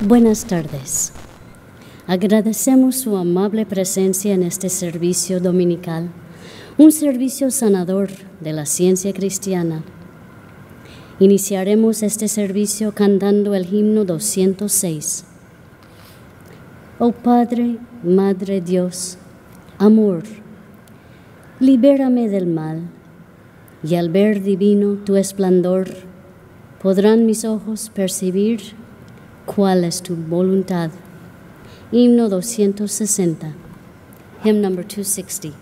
Buenas tardes. Agradecemos su amable presencia en este servicio dominical, un servicio sanador de la ciencia cristiana. Iniciaremos este servicio cantando el himno 206. Oh Padre, Madre Dios, amor, libérame del mal, y al ver divino tu esplendor, podrán mis ojos percibir cuál es tu voluntad. Himno 260. Hymn number 260.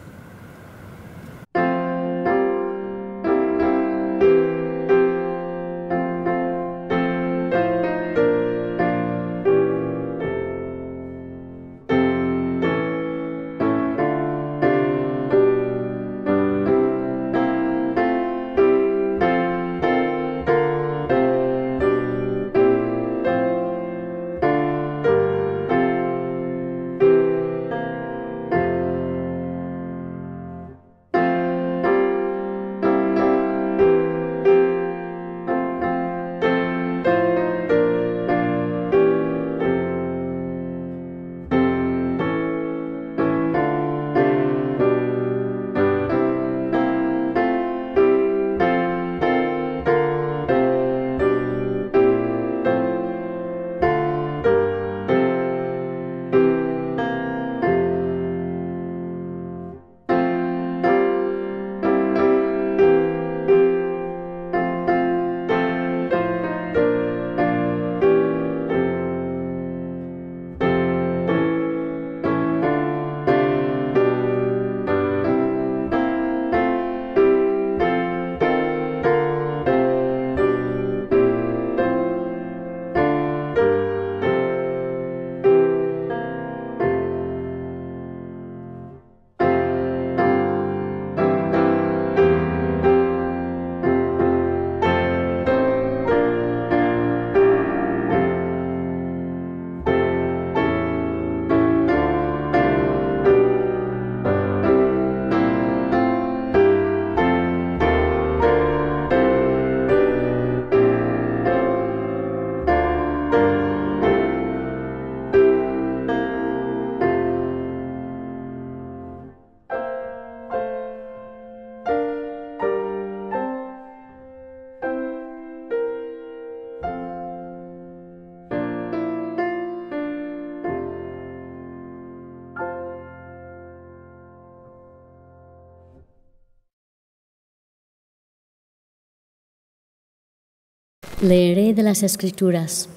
Leeré de las Escrituras,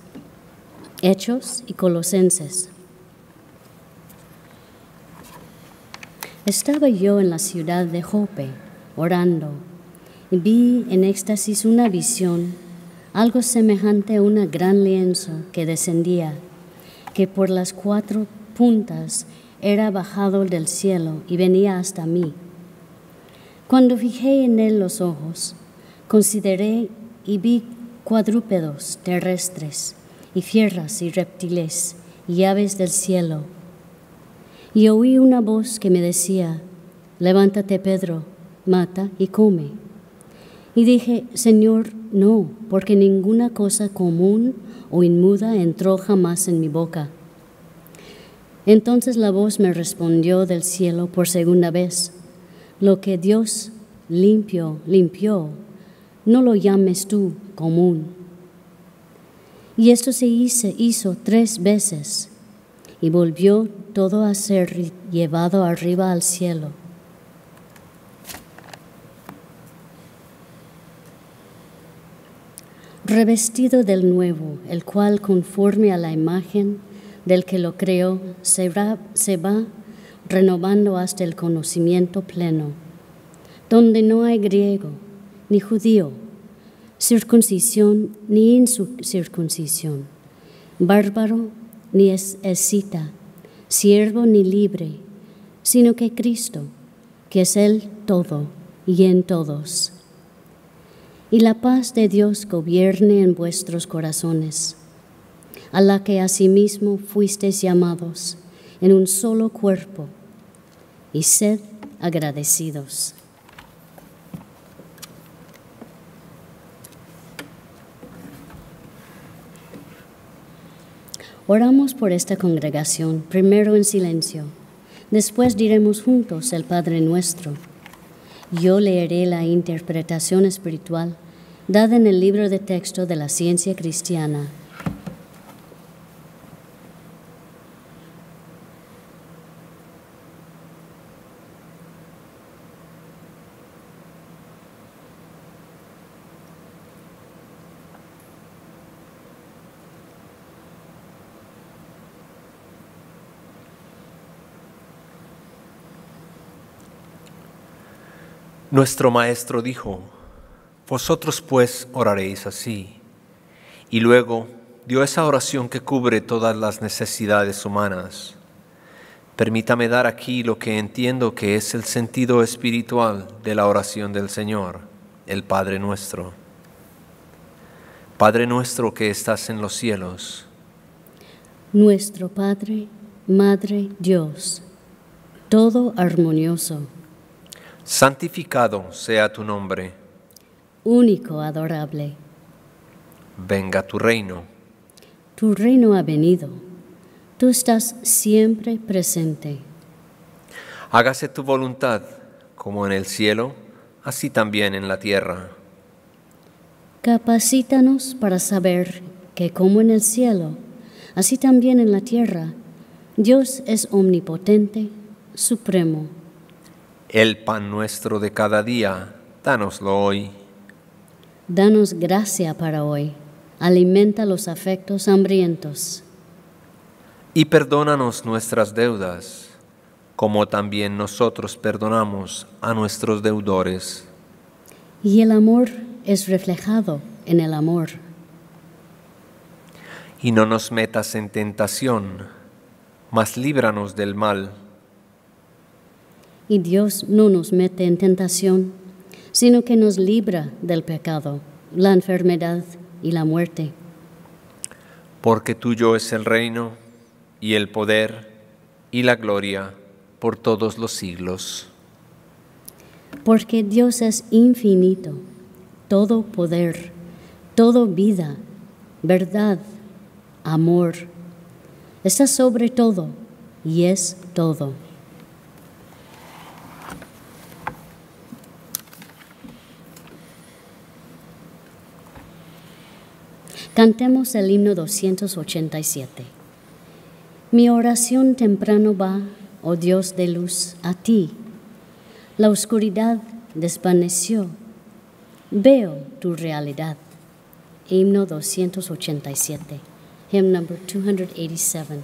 Hechos y Colosenses. Estaba yo en la ciudad de Jope, orando, y vi en éxtasis una visión, algo semejante a un gran lienzo que descendía, que por las 4 puntas era bajado del cielo y venía hasta mí. Cuando fijé en él los ojos, consideré y vi cuadrúpedos terrestres, y fieras y reptiles, y aves del cielo. Y oí una voz que me decía, levántate, Pedro, mata y come. Y dije, Señor, no, porque ninguna cosa común o inmunda entró jamás en mi boca. Entonces la voz me respondió del cielo por segunda vez, lo que Dios limpió, no lo llames tú común. Y esto se hizo 3 veces, y volvió todo a ser llevado arriba al cielo. Revestido del nuevo, el cual conforme a la imagen del que lo creó, se va renovando hasta el conocimiento pleno, donde no hay griego ni judío, circuncisión ni incircuncisión, bárbaro ni escita, siervo ni libre, sino que Cristo, que es el todo y en todos. Y la paz de Dios gobierne en vuestros corazones, a la que asimismo fuisteis llamados en un solo cuerpo, y sed agradecidos. Oramos por esta congregación, primero en silencio. Después diremos juntos el Padre Nuestro. Yo leeré la interpretación espiritual dada en el libro de texto de la ciencia cristiana. Nuestro Maestro dijo: vosotros pues oraréis así. Y luego dio esa oración que cubre todas las necesidades humanas. Permítame dar aquí lo que entiendo que es el sentido espiritual de la oración del Señor, el Padre Nuestro. Padre nuestro que estás en los cielos. Nuestro Padre, Madre, Dios, todo armonioso. Santificado sea tu nombre. Único, adorable. Venga tu reino. Tu reino ha venido. Tú estás siempre presente. Hágase tu voluntad, como en el cielo, así también en la tierra. Capacítanos para saber que como en el cielo, así también en la tierra, Dios es omnipotente, supremo. El pan nuestro de cada día, dánoslo hoy. Danos gracia para hoy. Alimenta los afectos hambrientos. Y perdónanos nuestras deudas, como también nosotros perdonamos a nuestros deudores. Y el amor es reflejado en el amor. Y no nos metas en tentación, mas líbranos del mal. Y Dios no nos mete en tentación, sino que nos libra del pecado, la enfermedad y la muerte. Porque tuyo es el reino, y el poder, y la gloria, por todos los siglos. Porque Dios es infinito, todo poder, todo vida, verdad, amor. Está sobre todo y es todo. Cantemos el himno 287. Mi oración temprano va, oh Dios de luz, a ti. La oscuridad desvaneció. Veo tu realidad. Himno 287. Hymn number 287.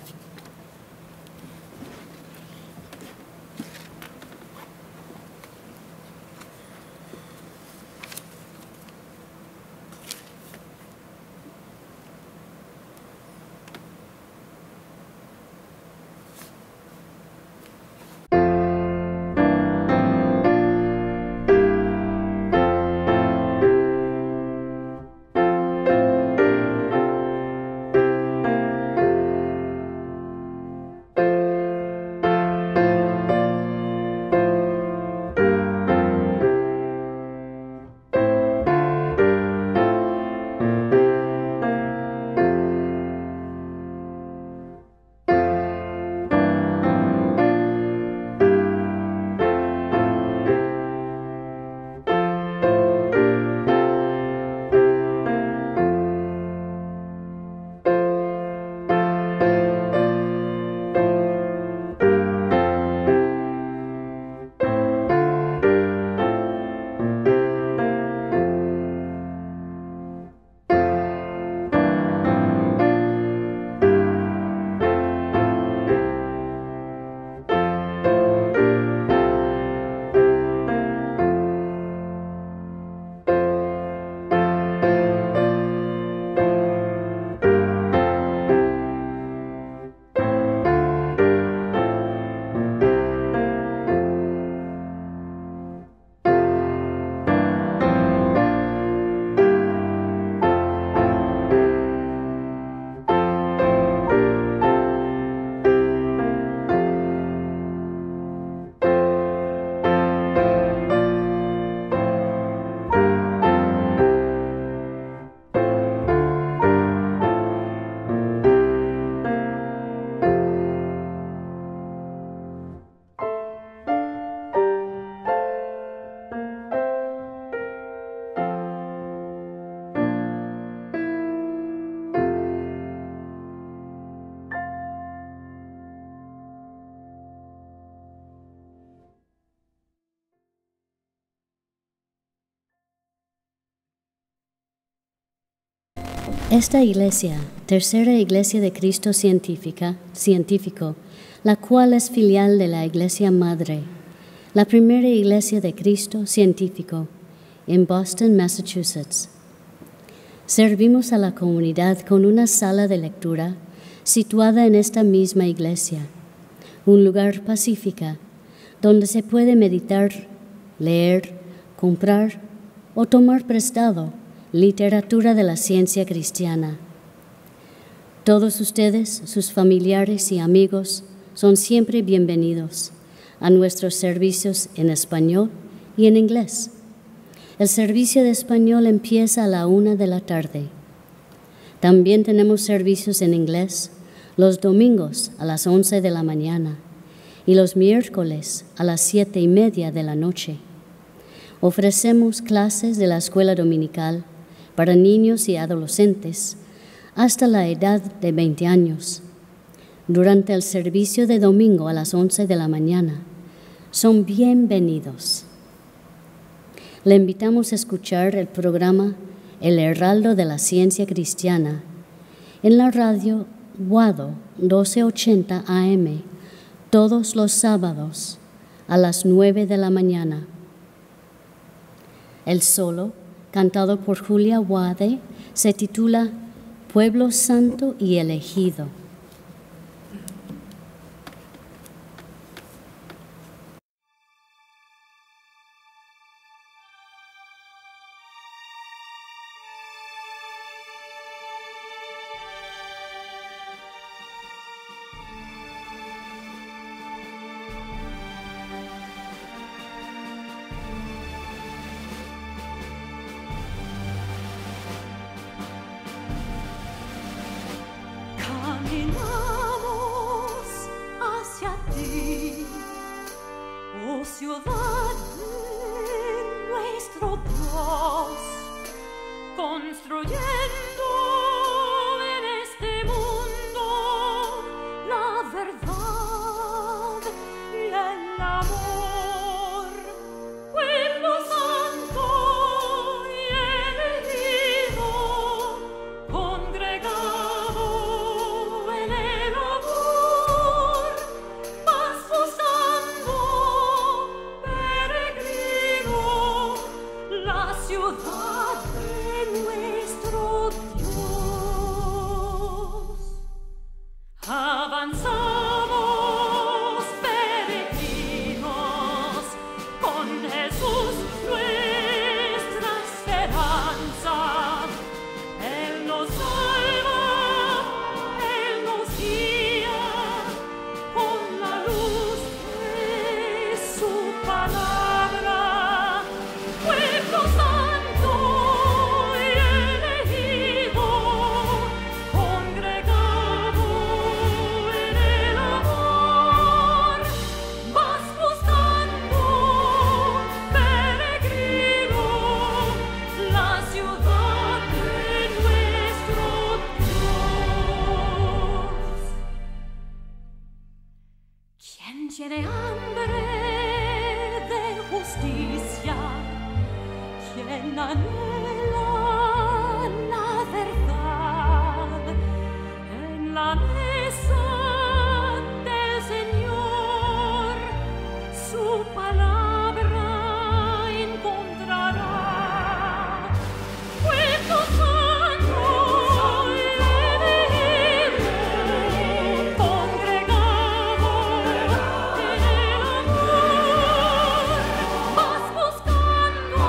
Esta iglesia, tercera iglesia de Cristo científico, la cual es filial de la Iglesia Madre, la primera iglesia de Cristo científico en Boston, Massachusetts. Servimos a la comunidad con una sala de lectura situada en esta misma iglesia, un lugar pacífico donde se puede meditar, leer, comprar o tomar prestado literatura de la ciencia cristiana. Todos ustedes, sus familiares y amigos, son siempre bienvenidos a nuestros servicios en español y en inglés. El servicio de español empieza a la 1 de la tarde. También tenemos servicios en inglés los domingos a las 11 de la mañana y los miércoles a las 7:30 de la noche. Ofrecemos clases de la escuela dominical para niños y adolescentes hasta la edad de 20 años. Durante el servicio de domingo a las 11 de la mañana, son bienvenidos. Le invitamos a escuchar el programa El Heraldo de la Ciencia Cristiana en la radio Guado 1280 AM todos los sábados a las 9 de la mañana. El solo, cantado por Julia Wade, se titula Pueblo Santo y Elegido. Ciudad de nuestro Dios, construyendo en este mundo la verdad y el amor. Pueblo santo y elegido, congregado en el amor, vas buscando la ciudad de nuestro Dios. Avanzamos peregrinos con Jesús nuestra esperanza. Él nos salva, Él nos guía con la luz de su palabra. Pueblo santo y elegido, congregado en el amor, vas buscando, peregrino, la ciudad de nuestro Dios. ¿Quién tiene hambre de justicia? ¿Quién anhela la verdad? En la mesa del Señor su palabra encontrará. Pueblo santo y elegido, congregado en el amor, vas buscando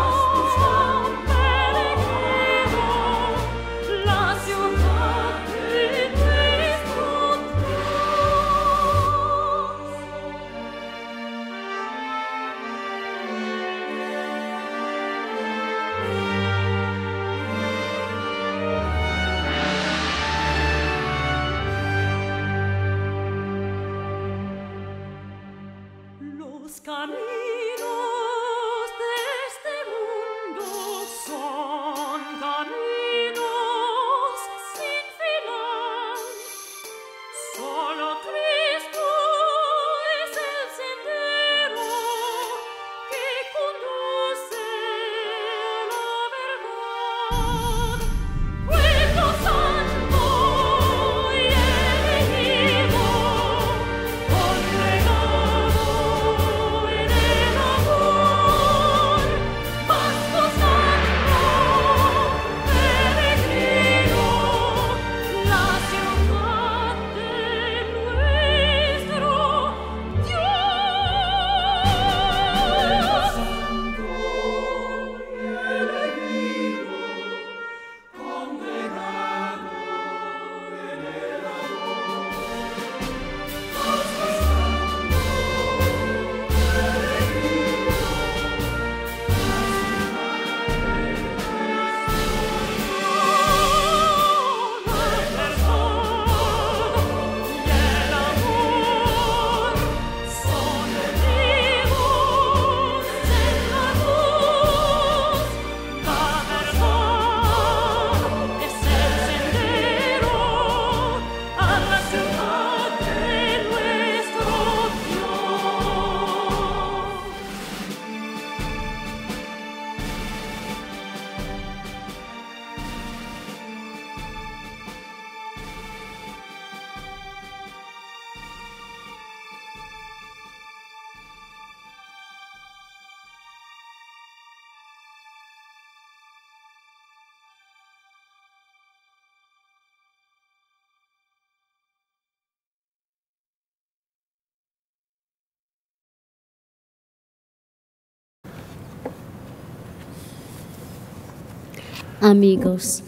Amigos,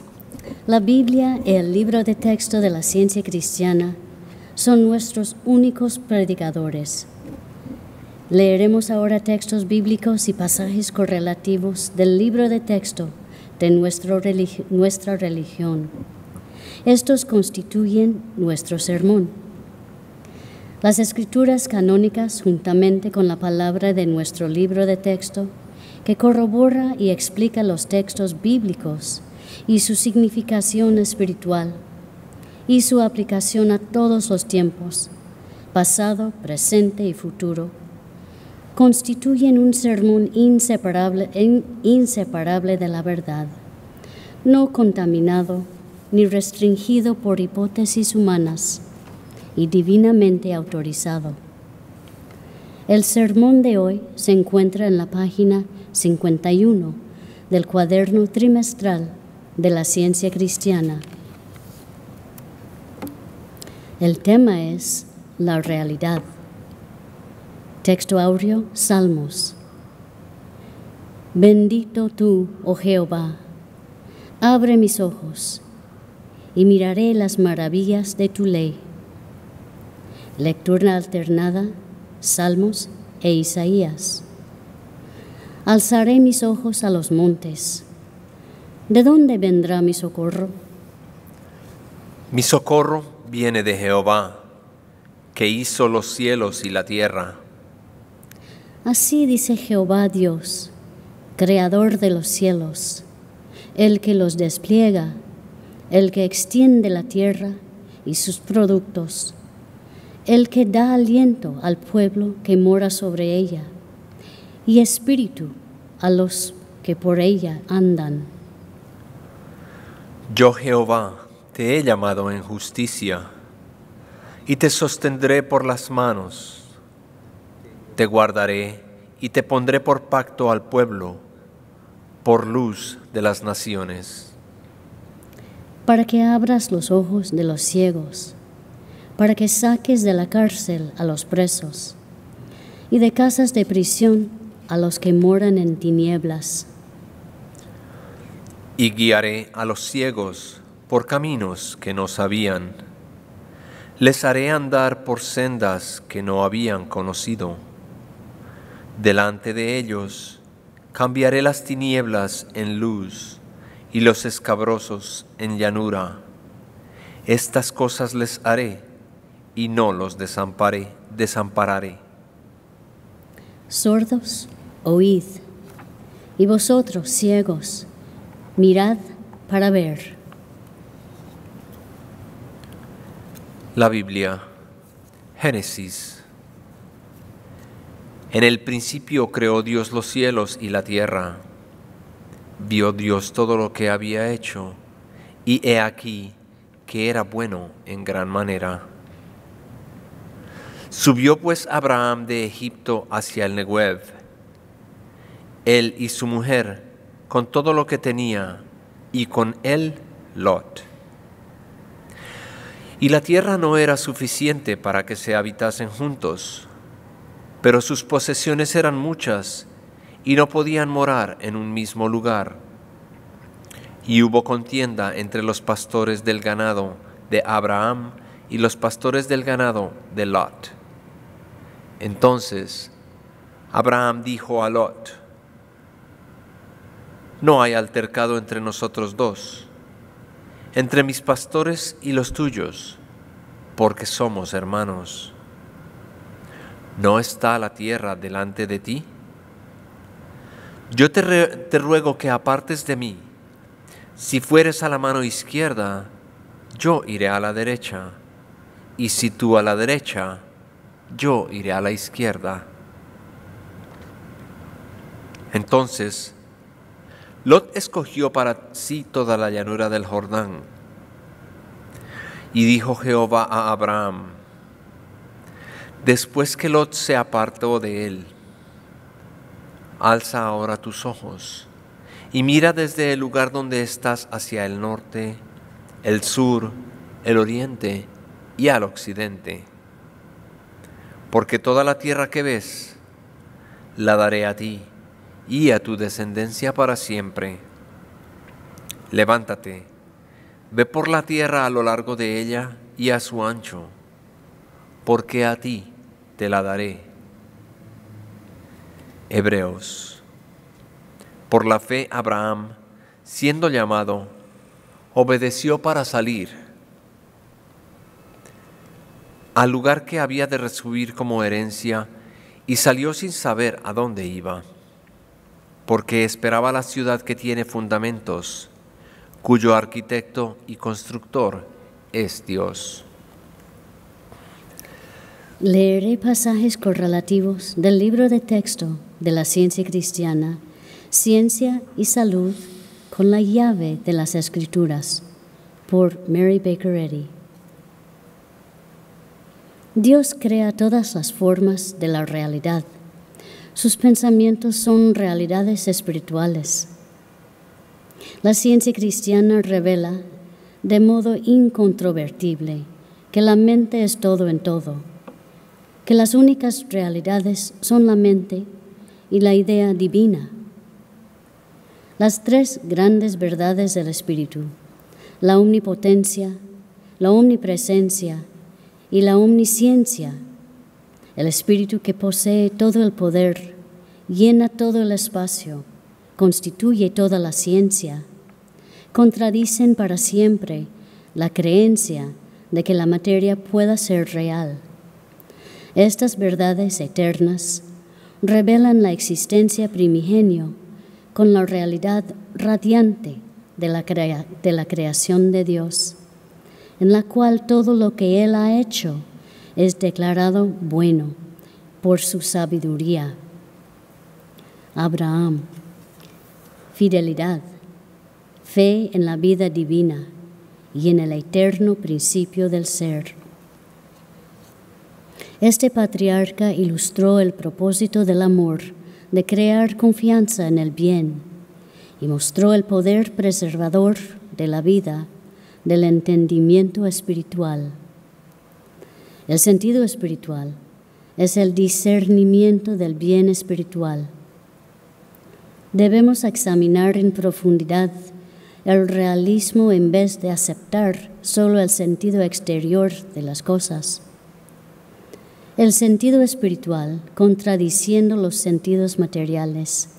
la Biblia y el libro de texto de la ciencia cristiana son nuestros únicos predicadores. Leeremos ahora textos bíblicos y pasajes correlativos del libro de texto de nuestra religión. Estos constituyen nuestro sermón. Las escrituras canónicas, juntamente con la palabra de nuestro libro de texto, que corrobora y explica los textos bíblicos y su significación espiritual y su aplicación a todos los tiempos, pasado, presente y futuro, constituyen un sermón inseparable de la verdad, no contaminado ni restringido por hipótesis humanas y divinamente autorizado. El sermón de hoy se encuentra en la página 51 del cuaderno trimestral de la ciencia cristiana. El tema es la realidad. Texto áureo, Salmos. Bendito tú, oh Jehová, abre mis ojos y miraré las maravillas de tu ley. Lectura alternada, Salmos e Isaías. Alzaré mis ojos a los montes. ¿De dónde vendrá mi socorro? Mi socorro viene de Jehová, que hizo los cielos y la tierra. Así dice Jehová Dios, creador de los cielos, el que los despliega, el que extiende la tierra y sus productos, el que da aliento al pueblo que mora sobre ella, y espíritu a los que por ella andan. Yo, Jehová, te he llamado en justicia, y te sostendré por las manos. Te guardaré y te pondré por pacto al pueblo, por luz de las naciones. Para que abras los ojos de los ciegos, para que saques de la cárcel a los presos, y de casas de prisión a los que moran en tinieblas. Y guiaré a los ciegos por caminos que no sabían. Les haré andar por sendas que no habían conocido. Delante de ellos cambiaré las tinieblas en luz y los escabrosos en llanura. Estas cosas les haré y no los desampararé. Sordos, oíd, y vosotros, ciegos, mirad para ver. La Biblia, Génesis. En el principio creó Dios los cielos y la tierra. Vio Dios todo lo que había hecho, y he aquí que era bueno en gran manera. Subió pues Abraham de Egipto hacia el Neguev, él y su mujer, con todo lo que tenía, y con él Lot. Y la tierra no era suficiente para que se habitasen juntos, pero sus posesiones eran muchas, y no podían morar en un mismo lugar. Y hubo contienda entre los pastores del ganado de Abraham y los pastores del ganado de Lot. Entonces Abraham dijo a Lot: no hay altercado entre nosotros dos, entre mis pastores y los tuyos, porque somos hermanos. ¿No está la tierra delante de ti? Yo te ruego que apartes de mí. Si fueres a la mano izquierda, yo iré a la derecha, y si tú a la derecha, yo iré a la izquierda. Entonces Lot escogió para sí toda la llanura del Jordán. Y dijo Jehová a Abraham, después que Lot se apartó de él: alza ahora tus ojos y mira desde el lugar donde estás hacia el norte, el sur, el oriente y al occidente. Porque toda la tierra que ves, la daré a ti y a tu descendencia para siempre. levántate, ve por la tierra a lo largo de ella y a su ancho, porque a ti te la daré. Hebreos. Por la fe Abraham, siendo llamado, obedeció para salir al lugar que había de recibir como herencia, y salió sin saber a dónde iba, porque esperaba la ciudad que tiene fundamentos, cuyo arquitecto y constructor es Dios. Leeré pasajes correlativos del libro de texto de la ciencia cristiana, Ciencia y Salud con la llave de las Escrituras, por Mary Baker Eddy. Dios crea todas las formas de la realidad. Sus pensamientos son realidades espirituales. La ciencia cristiana revela de modo incontrovertible que la mente es todo en todo, que las únicas realidades son la mente y la idea divina. Las tres grandes verdades del Espíritu, la omnipotencia, la omnipresencia y la omnisciencia, el Espíritu que posee todo el poder, llena todo el espacio, constituye toda la ciencia, contradicen para siempre la creencia de que la materia pueda ser real. Estas verdades eternas revelan la existencia primigenio con la realidad radiante de la creación de Dios, en la cual todo lo que Él ha hecho es declarado bueno por su sabiduría. Abraham, fidelidad, fe en la vida divina y en el eterno principio del ser. Este patriarca ilustró el propósito del amor de crear confianza en el bien y mostró el poder preservador de la vida del entendimiento espiritual. El sentido espiritual es el discernimiento del bien espiritual. Debemos examinar en profundidad el realismo en vez de aceptar solo el sentido exterior de las cosas. El sentido espiritual, contradiciendo los sentidos materiales,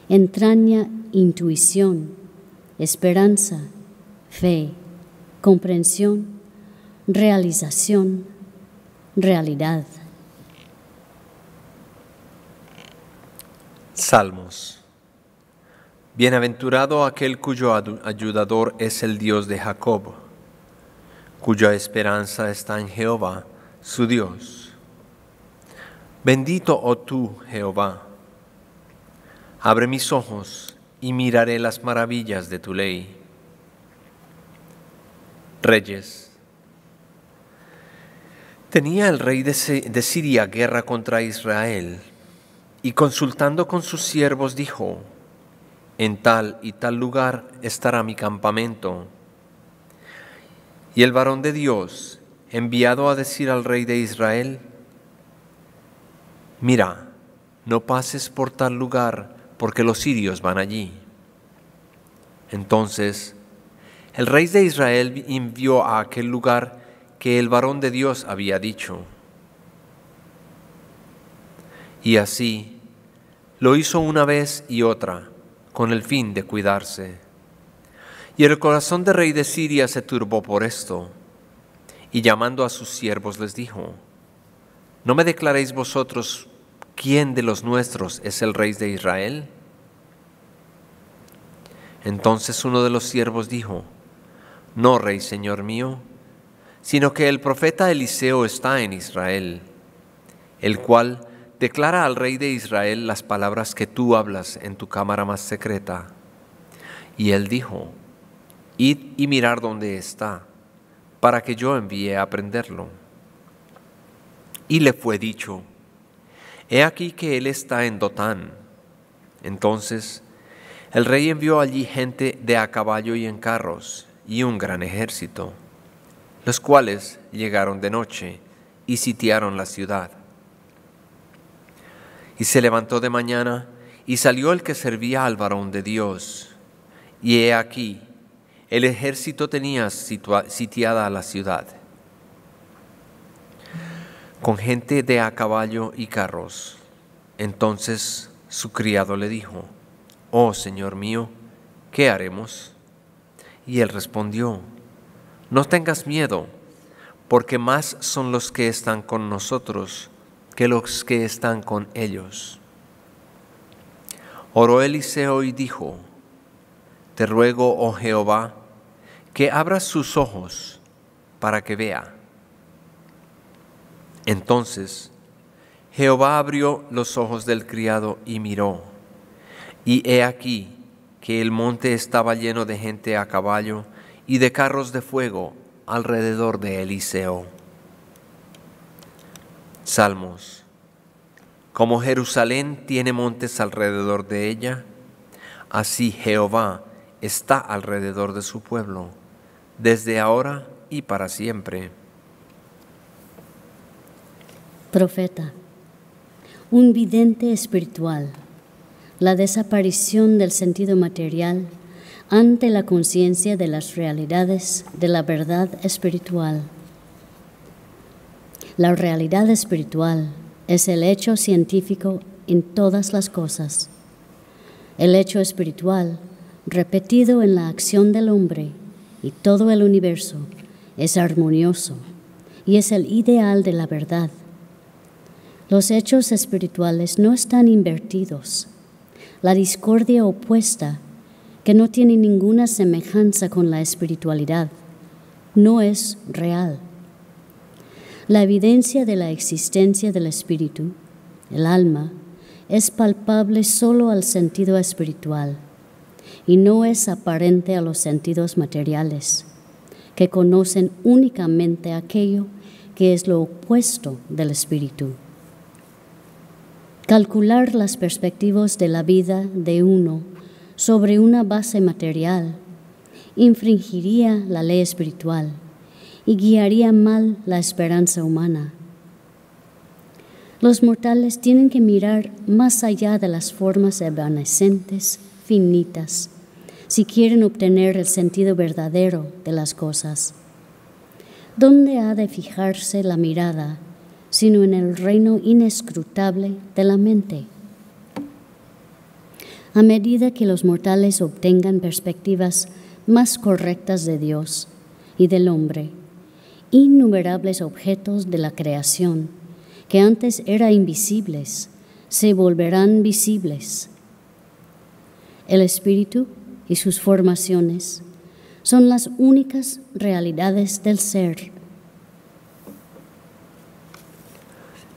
entraña intuición, esperanza, fe, comprensión, realización, realidad. Salmos. Bienaventurado aquel cuyo ayudador es el Dios de Jacob, cuya esperanza está en Jehová, su Dios. Bendito, oh tú, Jehová. Abre mis ojos y miraré las maravillas de tu ley. Reyes. Tenía el rey de Siria guerra contra Israel, y consultando con sus siervos dijo: en tal y tal lugar estará mi campamento. Y el varón de Dios, enviado a decir al rey de Israel: mira, no pases por tal lugar, porque los sirios van allí. Entonces el rey de Israel envió a aquel lugar que el varón de Dios había dicho. Y así lo hizo una vez y otra, con el fin de cuidarse. Y el corazón del rey de Siria se turbó por esto, y llamando a sus siervos les dijo: ¿no me declaréis vosotros quién de los nuestros es el rey de Israel? Entonces uno de los siervos dijo: no, rey, señor mío, sino que el profeta Eliseo está en Israel, el cual declara al rey de Israel las palabras que tú hablas en tu cámara más secreta. Y él dijo: id y mirar dónde está, para que yo envíe a prenderlo. Y le fue dicho: he aquí que él está en Dotán. Entonces el rey envió allí gente de a caballo y en carros, y un gran ejército, los cuales llegaron de noche y sitiaron la ciudad. Y se levantó de mañana, y salió el que servía al varón de Dios. Y he aquí El ejército tenía sitiada la ciudad, con gente de a caballo y carros. Entonces su criado le dijo: «Oh, señor mío, ¿qué haremos?» Y él respondió: «No tengas miedo, porque más son los que están con nosotros que los que están con ellos». Oró Eliseo y dijo: «Te ruego, oh Jehová, que abras sus ojos para que vea». Entonces Jehová abrió los ojos del criado y miró, y he aquí que el monte estaba lleno de gente a caballo y de carros de fuego alrededor de Eliseo. Salmos. Como Jerusalén tiene montes alrededor de ella, así Jehová está alrededor de su pueblo, desde ahora y para siempre. Profeta. Un vidente espiritual. La desaparición del sentido material ante la conciencia de las realidades de la verdad espiritual. La realidad espiritual es el hecho científico en todas las cosas. El hecho espiritual, repetido en la acción del hombre y todo el universo, es armonioso y es el ideal de la verdad. Los hechos espirituales no están invertidos. La discordia opuesta, que no tiene ninguna semejanza con la espiritualidad, no es real. La evidencia de la existencia del espíritu, el alma, es palpable solo al sentido espiritual y no es aparente a los sentidos materiales, que conocen únicamente aquello que es lo opuesto del espíritu. Calcular las perspectivas de la vida de uno sobre una base material infringiría la ley espiritual y guiaría mal la esperanza humana. Los mortales tienen que mirar más allá de las formas evanescentes, finitas, si quieren obtener el sentido verdadero de las cosas. ¿Dónde ha de fijarse la mirada, sino en el reino inescrutable de la mente? A medida que los mortales obtengan perspectivas más correctas de Dios y del hombre, innumerables objetos de la creación, que antes eran invisibles, se volverán visibles. El espíritu y sus formaciones son las únicas realidades del ser.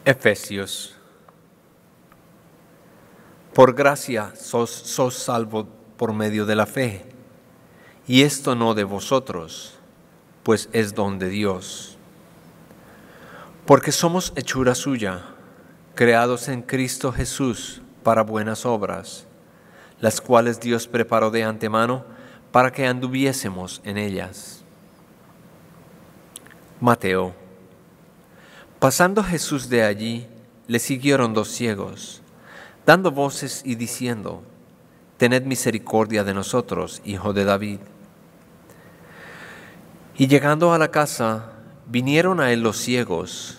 Efesios. Por gracia sos salvo por medio de la fe, y esto no de vosotros, pues es don de Dios. Porque somos hechura suya, creados en Cristo Jesús para buenas obras, las cuales Dios preparó de antemano para que anduviésemos en ellas. Mateo. Pasando Jesús de allí, le siguieron 2 ciegos, dando voces y diciendo: «Tened misericordia de nosotros, hijo de David». Y llegando a la casa, vinieron a él los ciegos,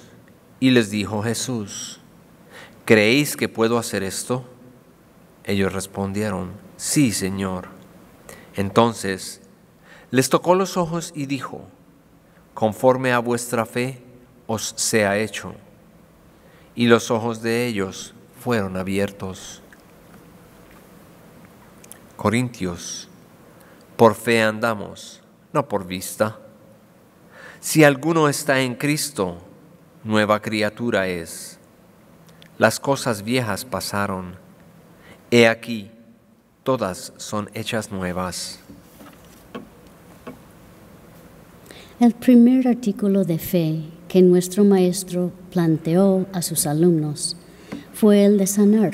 y les dijo Jesús: «¿Creéis que puedo hacer esto?». Ellos respondieron: «Sí, Señor». Entonces les tocó los ojos y dijo: «Conforme a vuestra fe os sea hecho». Y los ojos de ellos fueron abiertos. Corintios. Por fe andamos, no por vista. Si alguno está en Cristo, nueva criatura es. Las cosas viejas pasaron. He aquí, todas son hechas nuevas. El primer artículo de fe que nuestro maestro planteó a sus alumnos fue el de sanar,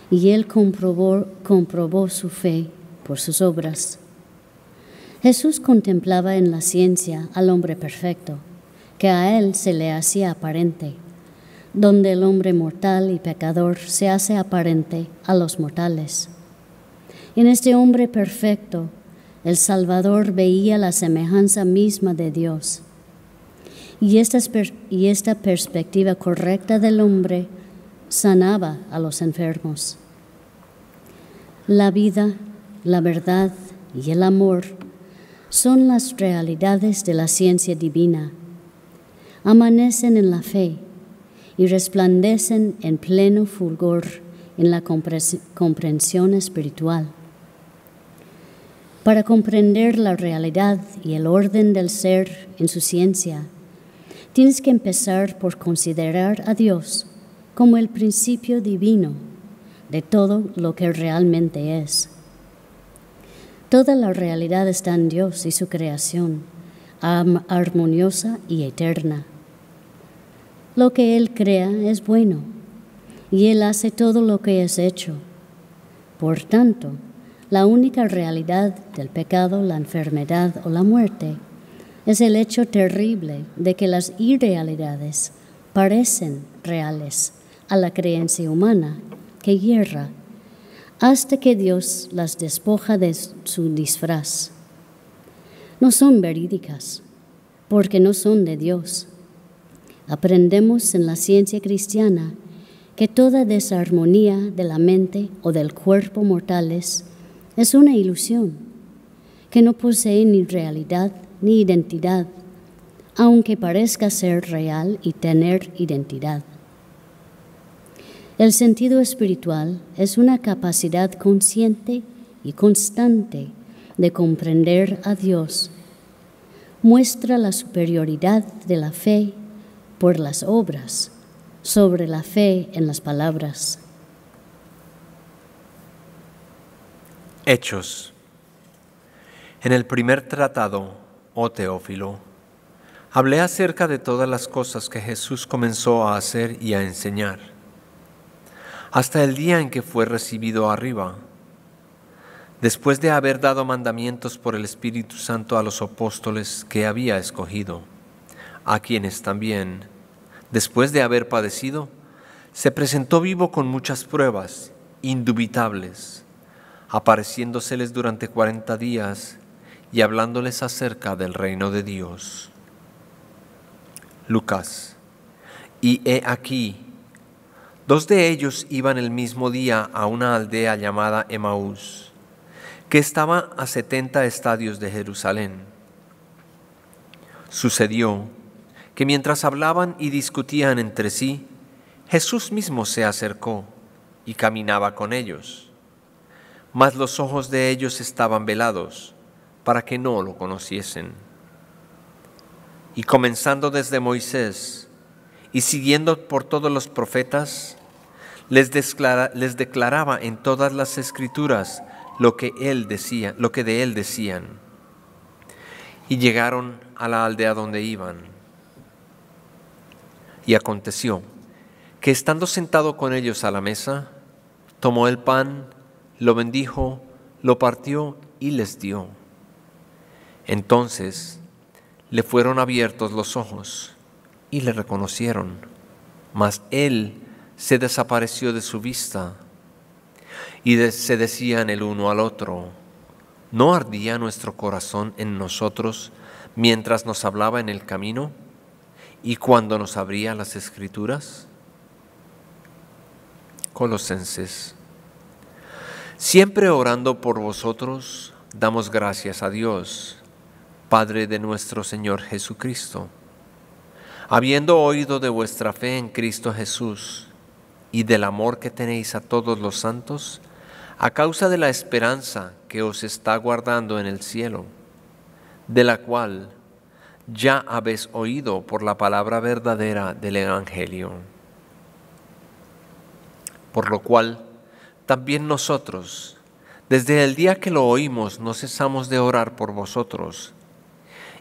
y él comprobó su fe por sus obras. Jesús contemplaba en la ciencia al hombre perfecto, que a él se le hacía aparente, donde el hombre mortal y pecador se hace aparente a los mortales. En este hombre perfecto, el Salvador veía la semejanza misma de Dios. Y esta perspectiva correcta del hombre sanaba a los enfermos. La vida, la verdad y el amor son las realidades de la ciencia divina. Amanecen en la fe y resplandecen en pleno fulgor en la comprensión espiritual. Para comprender la realidad y el orden del ser en su ciencia, tienes que empezar por considerar a Dios como el principio divino de todo lo que realmente es. Toda la realidad está en Dios y su creación, armoniosa y eterna. Lo que Él crea es bueno, y Él hace todo lo que es hecho. Por tanto, la única realidad del pecado, la enfermedad o la muerte es el hecho terrible de que las irrealidades parecen reales a la creencia humana que hierra hasta que Dios las despoja de su disfraz. No son verídicas porque no son de Dios. Aprendemos en la ciencia cristiana que toda desarmonía de la mente o del cuerpo mortales es una ilusión, que no posee ni realidad ni identidad, aunque parezca ser real y tener identidad. El sentido espiritual es una capacidad consciente y constante de comprender a Dios. Muestra la superioridad de la fe por las obras sobre la fe en las palabras. Hechos. En el primer tratado, oh Teófilo, hablé acerca de todas las cosas que Jesús comenzó a hacer y a enseñar, hasta el día en que fue recibido arriba, después de haber dado mandamientos por el Espíritu Santo a los apóstoles que había escogido, a quienes también, después de haber padecido, se presentó vivo con muchas pruebas indubitables, apareciéndoseles durante 40 días y hablándoles acerca del reino de Dios. Lucas. Y he aquí, 2 de ellos iban el mismo día a una aldea llamada Emaús, que estaba a 70 estadios de Jerusalén. Sucedió que mientras hablaban y discutían entre sí, Jesús mismo se acercó y caminaba con ellos. Mas los ojos de ellos estaban velados para que no lo conociesen. Y comenzando desde Moisés y siguiendo por todos los profetas, les declaraba en todas las escrituras lo que de él decían. Y llegaron a la aldea donde iban. Y aconteció que estando sentado con ellos a la mesa, tomó el pan, lo bendijo, lo partió y les dio. Entonces le fueron abiertos los ojos y le reconocieron, mas él se desapareció de su vista. Y se decían el uno al otro: ¿no ardía nuestro corazón en nosotros mientras nos hablaba en el camino y cuando nos abría las Escrituras? Colosenses. Siempre orando por vosotros, damos gracias a Dios, Padre de nuestro Señor Jesucristo, habiendo oído de vuestra fe en Cristo Jesús y del amor que tenéis a todos los santos, a causa de la esperanza que os está guardando en el cielo, de la cual ya habéis oído por la palabra verdadera del Evangelio. Por lo cual, también nosotros, desde el día que lo oímos, no cesamos de orar por vosotros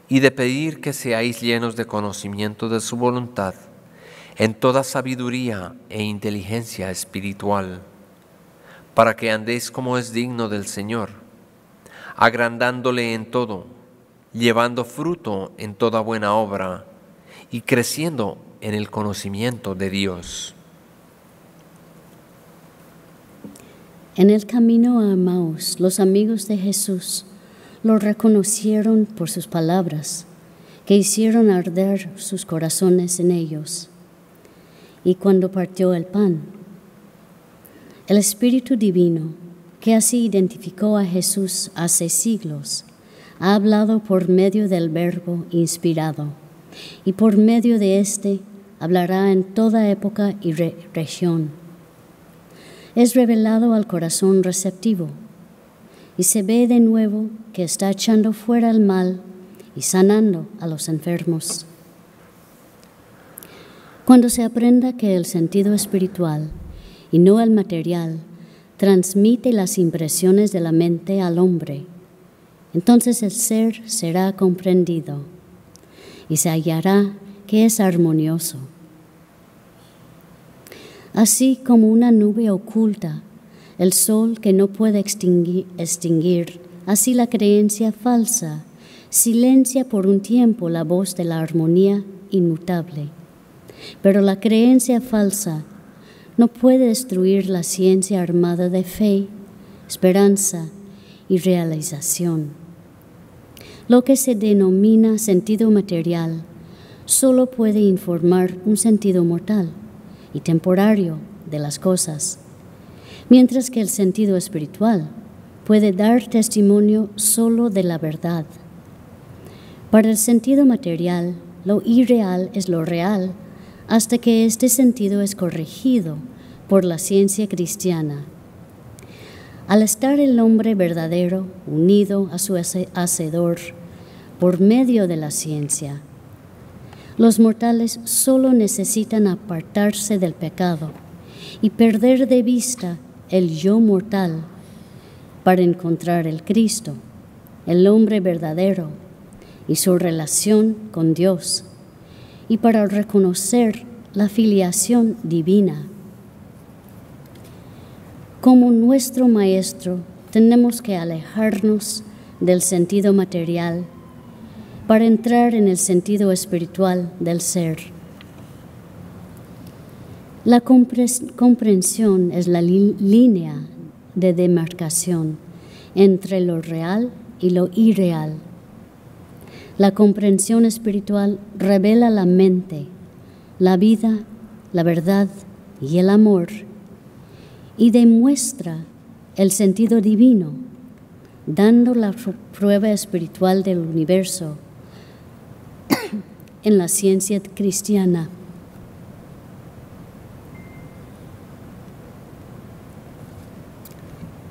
y de pedir que seáis llenos de conocimiento de su voluntad, en toda sabiduría e inteligencia espiritual, para que andéis como es digno del Señor, agrandándole en todo, llevando fruto en toda buena obra y creciendo en el conocimiento de Dios. En el camino a Emaús, los amigos de Jesús lo reconocieron por sus palabras, que hicieron arder sus corazones en ellos. Y cuando partió el pan, el Espíritu Divino, que así identificó a Jesús hace siglos, ha hablado por medio del Verbo inspirado, y por medio de éste hablará en toda época y región. Es revelado al corazón receptivo, y se ve de nuevo que está echando fuera el mal y sanando a los enfermos. Cuando se aprenda que el sentido espiritual y no el material transmite las impresiones de la mente al hombre, entonces el ser será comprendido y se hallará que es armonioso. Así como una nube oculta el sol que no puede extinguir, así la creencia falsa silencia por un tiempo la voz de la armonía inmutable. Pero la creencia falsa no puede destruir la ciencia armada de fe, esperanza y realización. Lo que se denomina sentido material solo puede informar un sentido mortal y temporario de las cosas, mientras que el sentido espiritual puede dar testimonio solo de la verdad. Para el sentido material, lo irreal es lo real hasta que este sentido es corregido por la ciencia cristiana. Al estar el hombre verdadero unido a su Hacedor por medio de la ciencia, los mortales solo necesitan apartarse del pecado y perder de vista el yo mortal para encontrar el Cristo, el hombre verdadero y su relación con Dios, y para reconocer la filiación divina. Como nuestro Maestro, tenemos que alejarnos del sentido material para entrar en el sentido espiritual del ser. La comprensión es la línea de demarcación entre lo real y lo irreal. La comprensión espiritual revela la mente, la vida, la verdad y el amor, y demuestra el sentido divino, dando la prueba espiritual del universo en la ciencia cristiana.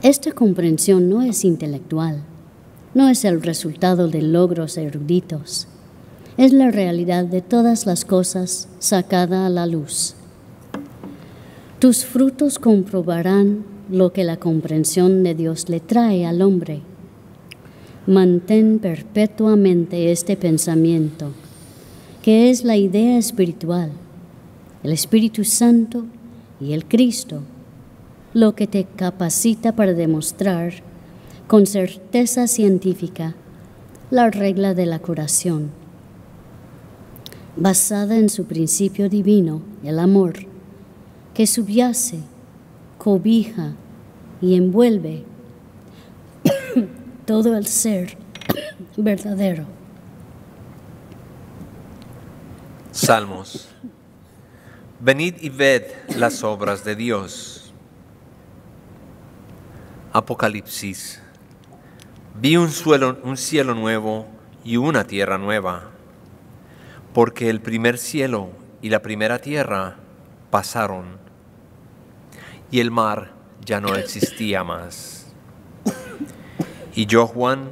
Esta comprensión no es intelectual, no es el resultado de logros eruditos, es la realidad de todas las cosas sacada a la luz. Tus frutos comprobarán lo que la comprensión de Dios le trae al hombre. Mantén perpetuamente este pensamiento, que es la idea espiritual, el Espíritu Santo y el Cristo, lo que te capacita para demostrar con certeza científica la regla de la curación, basada en su principio divino, el amor, que subyace, cobija y envuelve todo el ser verdadero. Salmos. Venid y ved las obras de Dios. Apocalipsis. Vi un cielo nuevo y una tierra nueva, porque el primer cielo y la primera tierra pasaron, y el mar ya no existía más. Y yo, Juan,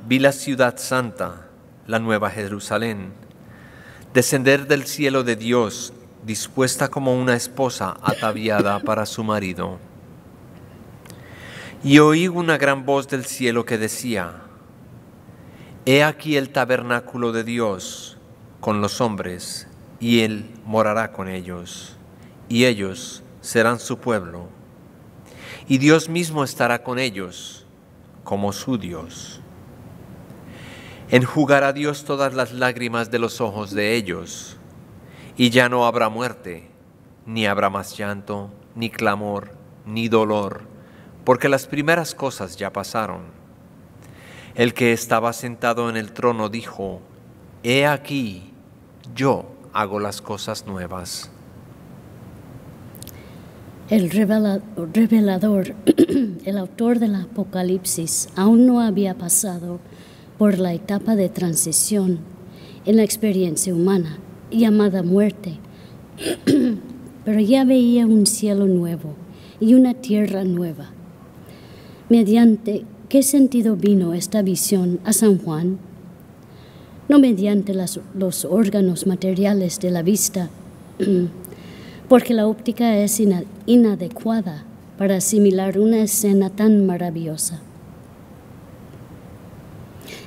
vi la ciudad santa, la nueva Jerusalén, descender del cielo de Dios, dispuesta como una esposa ataviada para su marido. Y oí una gran voz del cielo que decía: He aquí el tabernáculo de Dios con los hombres, y Él morará con ellos, y ellos serán su pueblo, y Dios mismo estará con ellos como su Dios. Enjugará Dios todas las lágrimas de los ojos de ellos, y ya no habrá muerte, ni habrá más llanto, ni clamor, ni dolor, porque las primeras cosas ya pasaron. El que estaba sentado en el trono dijo: He aquí, yo hago las cosas nuevas. El revelador, el autor del Apocalipsis, aún no había pasado por la etapa de transición en la experiencia humana, llamada muerte, pero ya veía un cielo nuevo y una tierra nueva. ¿Mediante qué sentido vino esta visión a San Juan? No mediante los órganos materiales de la vista, porque la óptica es inadecuada para asimilar una escena tan maravillosa.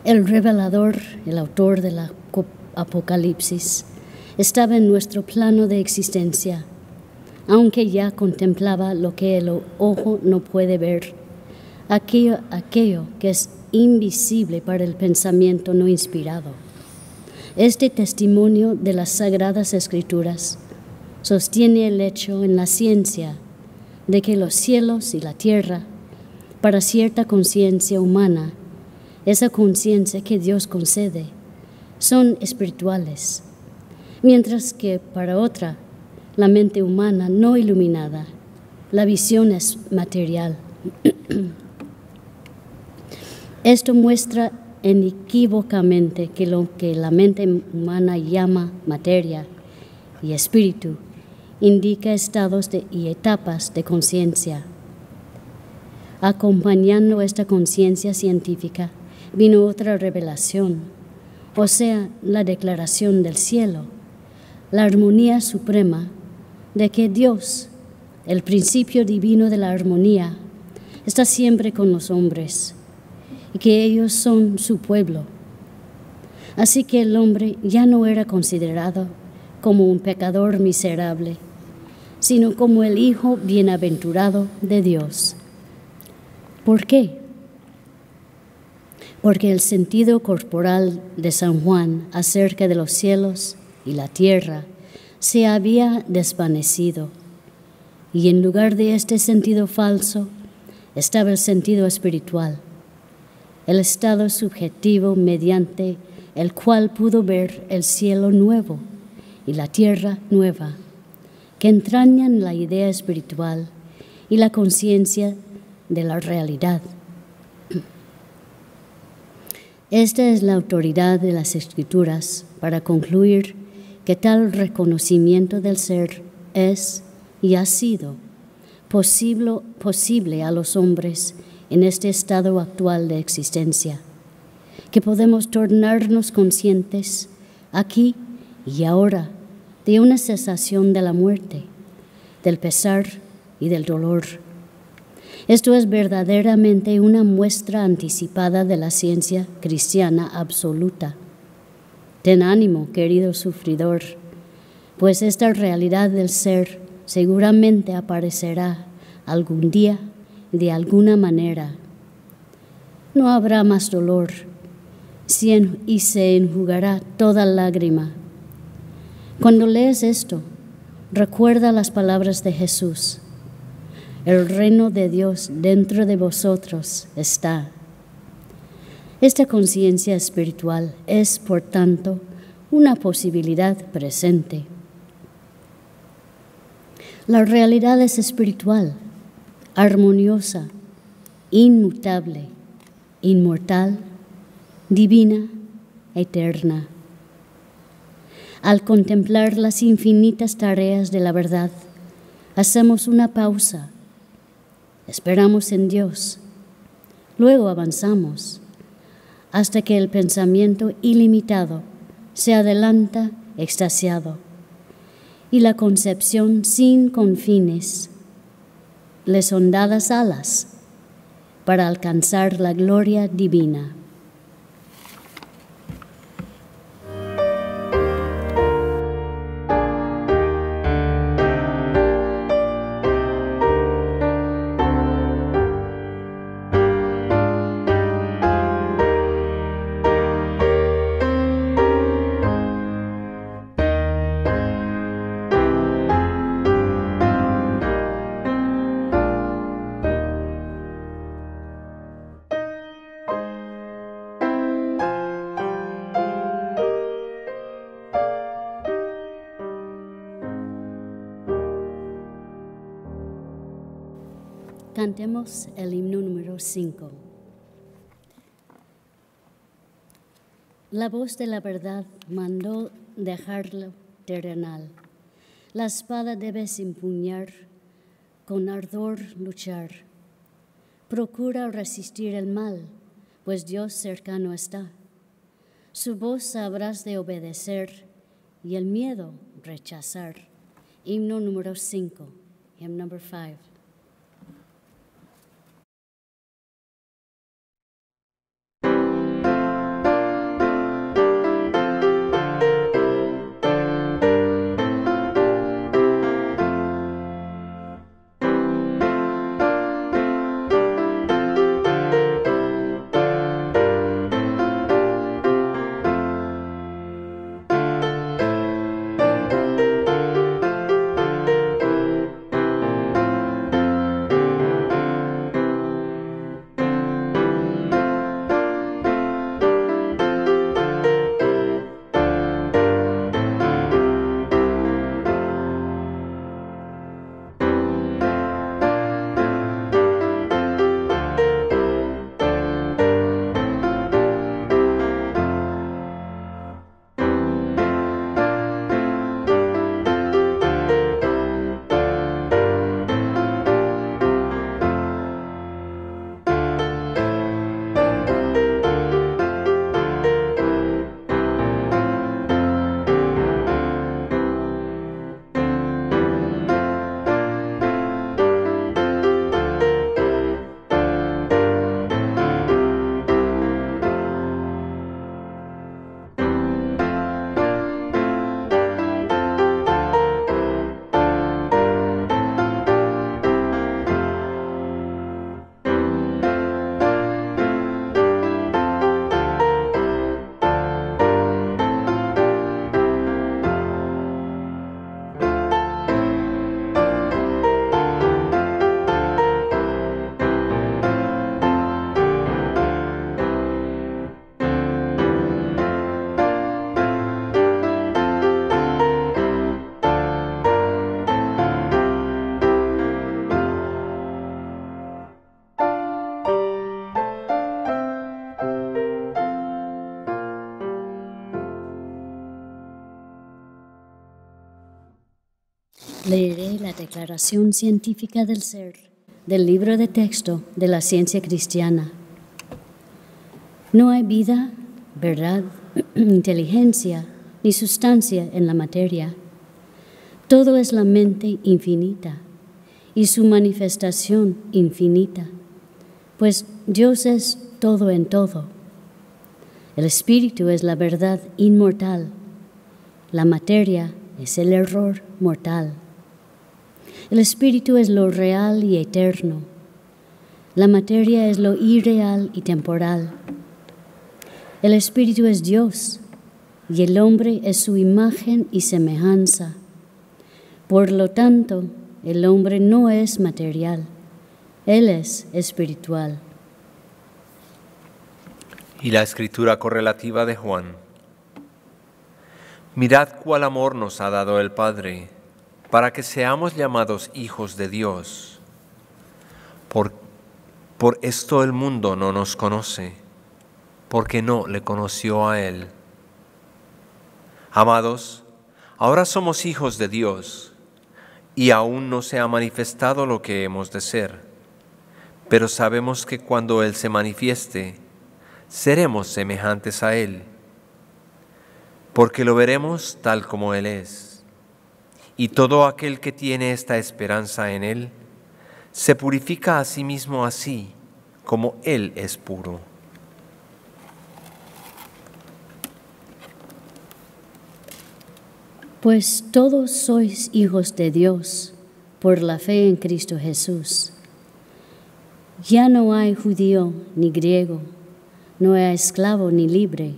El revelador, el autor del Apocalipsis, estaba en nuestro plano de existencia, aunque ya contemplaba lo que el ojo no puede ver, aquello que es invisible para el pensamiento no inspirado. Este testimonio de las Sagradas Escrituras sostiene el hecho en la ciencia de que los cielos y la tierra, para cierta conciencia humana, esa conciencia que Dios concede, son espirituales, mientras que para otra, la mente humana no iluminada, la visión es material. Esto muestra inequívocamente que lo que la mente humana llama materia y espíritu indica estados y etapas de conciencia. Acompañando esta conciencia científica vino otra revelación, o sea, la declaración del cielo, la armonía suprema de que Dios, el principio divino de la armonía, está siempre con los hombres y que ellos son su pueblo. Así que el hombre ya no era considerado como un pecador miserable, sino como el Hijo bienaventurado de Dios. ¿Por qué? Porque el sentido corporal de San Juan acerca de los cielos y la tierra se había desvanecido, y en lugar de este sentido falso estaba el sentido espiritual, el estado subjetivo mediante el cual pudo ver el cielo nuevo y la tierra nueva, que entrañan la idea espiritual y la conciencia de la realidad. Esta es la autoridad de las Escrituras para concluir que tal reconocimiento del ser es y ha sido posible a los hombres en este estado actual de existencia, que podemos tornarnos conscientes aquí y ahora de una cesación de la muerte, del pesar y del dolor. Esto es verdaderamente una muestra anticipada de la ciencia cristiana absoluta. Ten ánimo, querido sufridor, pues esta realidad del ser seguramente aparecerá algún día de alguna manera. No habrá más dolor y se enjugará toda lágrima. Cuando lees esto, recuerda las palabras de Jesús. El reino de Dios dentro de vosotros está. Esta conciencia espiritual es, por tanto, una posibilidad presente. La realidad es espiritual, armoniosa, inmutable, inmortal, divina, eterna. Al contemplar las infinitas tareas de la verdad, hacemos una pausa, esperamos en Dios, luego avanzamos, hasta que el pensamiento ilimitado se adelanta extasiado y la concepción sin confines le son dadas alas para alcanzar la gloria divina. Cantemos el himno número 5. La voz de la verdad mandó dejarlo terrenal. La espada debes empuñar, con ardor luchar. Procura resistir el mal, pues Dios cercano está. Su voz habrás de obedecer y el miedo rechazar. Himno número 5, hymn number 5. Leeré la Declaración Científica del Ser del libro de texto de la ciencia cristiana. No hay vida, verdad, inteligencia ni sustancia en la materia. Todo es la mente infinita y su manifestación infinita, pues Dios es todo en todo. El espíritu es la verdad inmortal, la materia es el error mortal. El espíritu es lo real y eterno. La materia es lo irreal y temporal. El espíritu es Dios y el hombre es su imagen y semejanza. Por lo tanto, el hombre no es material, él es espiritual. Y la escritura correlativa de Juan. Mirad cuál amor nos ha dado el Padre, para que seamos llamados hijos de Dios. Por esto el mundo no nos conoce, porque no le conoció a Él. Amados, ahora somos hijos de Dios, y aún no se ha manifestado lo que hemos de ser, pero sabemos que cuando Él se manifieste, seremos semejantes a Él, porque lo veremos tal como Él es. Y todo aquel que tiene esta esperanza en Él, se purifica a sí mismo así, como Él es puro. Pues todos sois hijos de Dios por la fe en Cristo Jesús. Ya no hay judío ni griego, no hay esclavo ni libre,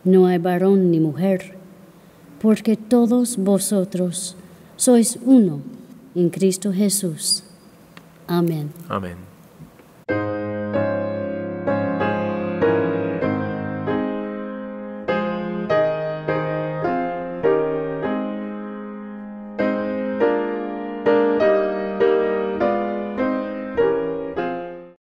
no hay varón ni mujer, porque todos vosotros sois uno en Cristo Jesús. Amén. Amén.